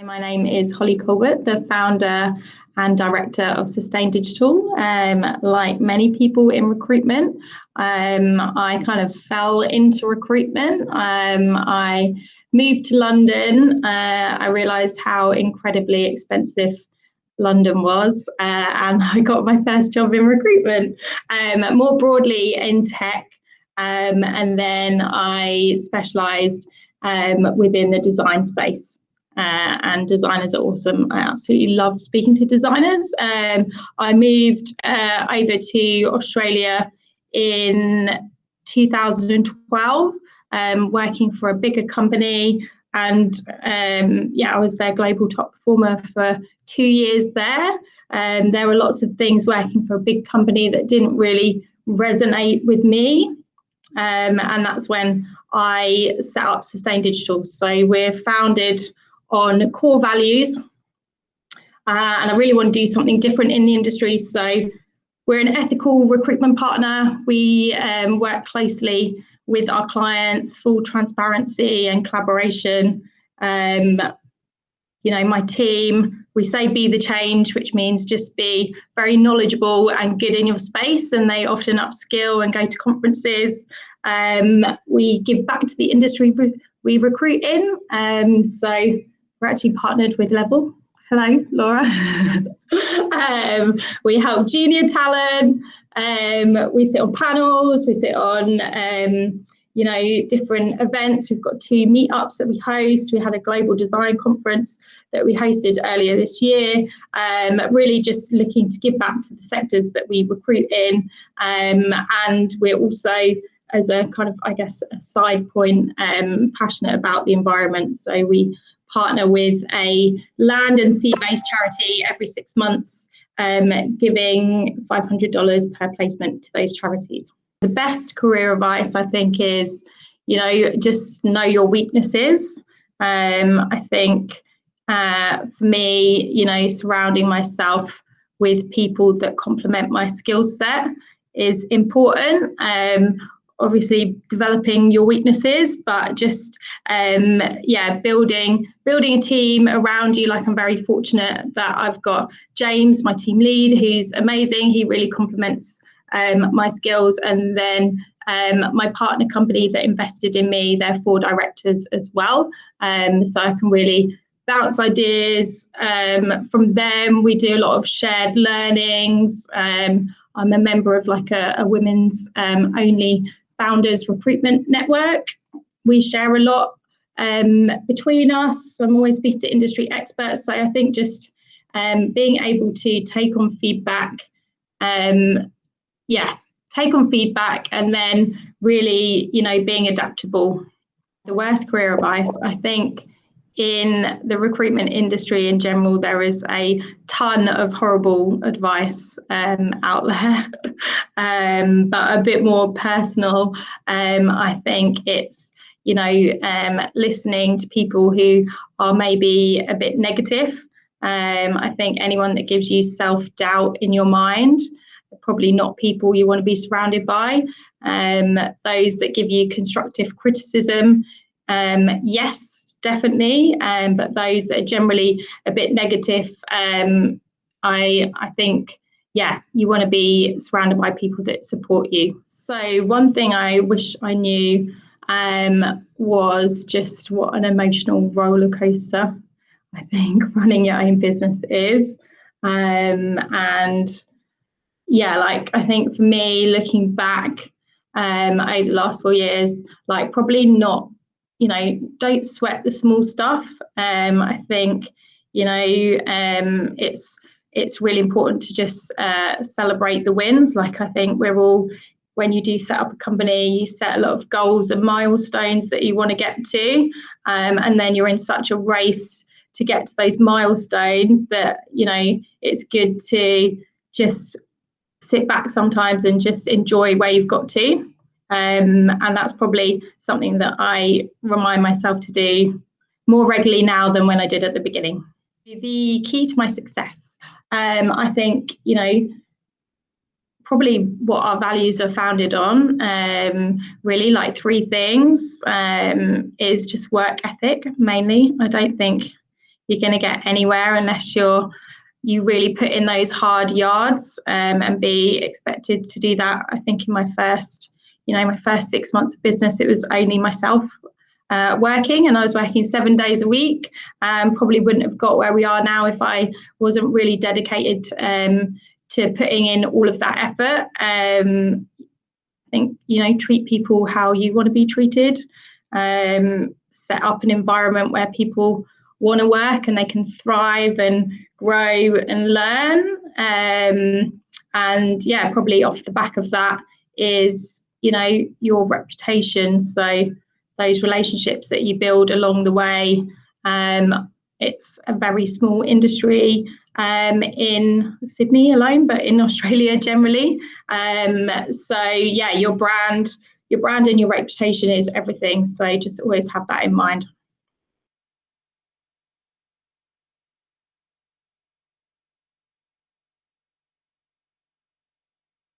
My name is Hollie Colbert, the founder and director of Sustain Digital. Like many people in recruitment, I kind of fell into recruitment. I moved to London. I realised how incredibly expensive London was, and I got my first job in recruitment, more broadly in tech. And then I specialised within the design space. And designers are awesome. I absolutely love speaking to designers. I moved over to Australia in 2012, working for a bigger company. And I was their global top performer for 2 years there. There were lots of things working for a big company that didn't really resonate with me. And that's when I set up Sustain Digital. So we're founded on core values, and I really want to do something different in the industry. So we're an ethical recruitment partner. We work closely with our clients, full transparency and collaboration. My team, we say be the change, which means just be very knowledgeable and good in your space, and they often upskill and go to conferences. We give back to the industry we recruit in. So we're actually partnered with Level. Hello, Laura. We help junior talent. We sit on panels. We sit on, different events. We've got 2 meetups that we host. We had a global design conference that we hosted earlier this year. Really just looking to give back to the sectors that we recruit in. And we're also, as a kind of, I guess, a side point, passionate about the environment. So we partner with a land and sea-based charity every 6 months, giving $500 per placement to those charities. The best career advice, I think, is, just know your weaknesses. I think for me, surrounding myself with people that complement my skill set is important. Obviously developing your weaknesses, but just building a team around you. Like, I'm very fortunate that I've got James, my team lead, who's amazing. He really complements my skills. And then my partner company that invested in me, they're 4 directors as well. So I can really bounce ideas from them. We do a lot of shared learnings. I'm a member of like a women's only founders recruitment network. We share a lot between us. I'm always speaking to industry experts. So I think just being able to take on feedback, and then really, being adaptable. The worst career advice, I think, in the recruitment industry in general, there is a ton of horrible advice out there, but a bit more personal. I think it's, listening to people who are maybe a bit negative. I think anyone that gives you self-doubt in your mind, probably not people you want to be surrounded by. Those that give you constructive criticism, yes, definitely, but those that are generally a bit negative, I think, you want to be surrounded by people that support you. So one thing I wish I knew was just what an emotional roller coaster I think running your own business is. I think for me, looking back over the last 4 years, probably not, don't sweat the small stuff. I think, it's really important to just celebrate the wins. I think we're all, when you do set up a company, you set a lot of goals and milestones that you want to get to. And then you're in such a race to get to those milestones that, it's good to just sit back sometimes and just enjoy where you've got to. And that's probably something that I remind myself to do more regularly now than when I did at the beginning. The key to my success, I think, probably what our values are founded on, really 3 things, is just work ethic mainly. I don't think, you're going to get anywhere unless you really put in those hard yards, and be expected to do that. I think in my first 6 months of business, it was only myself working, and I was working 7 days a week. Probably wouldn't have got where we are now if I wasn't really dedicated to putting in all of that effort. I think, treat people how you want to be treated. Set up an environment where people want to work and they can thrive and grow and learn. And yeah, probably off the back of that is, your reputation. So those relationships that you build along the way. It's a very small industry in Sydney alone, but in Australia generally. So yeah, your brand and your reputation is everything. So just always have that in mind.